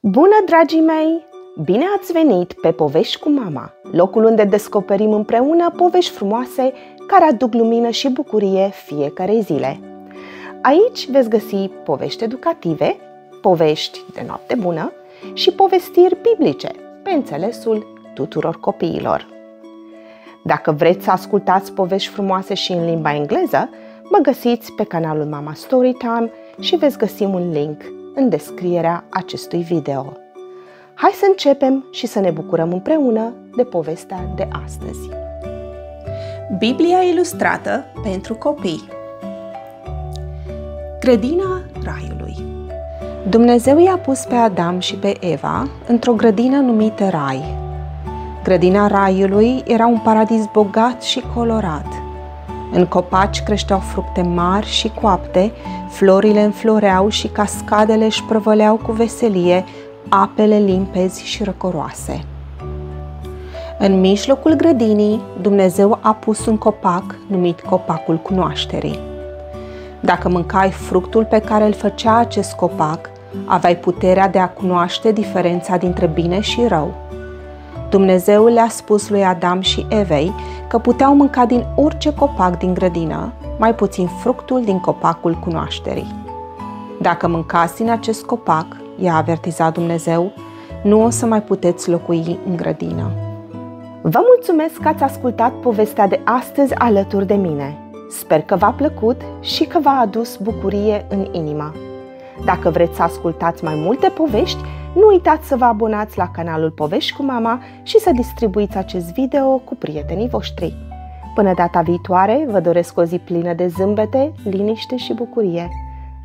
Bună, dragii mei! Bine ați venit pe Povești cu Mama, locul unde descoperim împreună povești frumoase care aduc lumină și bucurie fiecarei zile. Aici veți găsi povești educative, povești de noapte bună și povestiri biblice, pe înțelesul tuturor copiilor. Dacă vreți să ascultați povești frumoase și în limba engleză, mă găsiți pe canalul Mama Storytime și veți găsi un link în descrierea acestui video. Hai să începem și să ne bucurăm împreună de povestea de astăzi. Biblia ilustrată pentru copii. Grădina Raiului. Dumnezeu i-a pus pe Adam și pe Eva într-o grădină numită Rai. Grădina Raiului era un paradis bogat și colorat. În copaci creșteau fructe mari și coapte, florile înfloreau și cascadele își prăvăleau cu veselie apele limpezi și răcoroase. În mijlocul grădinii, Dumnezeu a pus un copac numit copacul cunoașterii. Dacă mâncai fructul pe care îl făcea acest copac, aveai puterea de a cunoaște diferența dintre bine și rău. Dumnezeu le-a spus lui Adam și Evei că puteau mânca din orice copac din grădină, mai puțin fructul din copacul cunoașterii. Dacă mâncați din acest copac, i-a avertizat Dumnezeu, nu o să mai puteți locui în grădină. Vă mulțumesc că ați ascultat povestea de astăzi alături de mine. Sper că v-a plăcut și că v-a adus bucurie în inimă. Dacă vreți să ascultați mai multe povești, nu uitați să vă abonați la canalul Povești cu Mama și să distribuiți acest video cu prietenii voștri. Până data viitoare, vă doresc o zi plină de zâmbete, liniște și bucurie.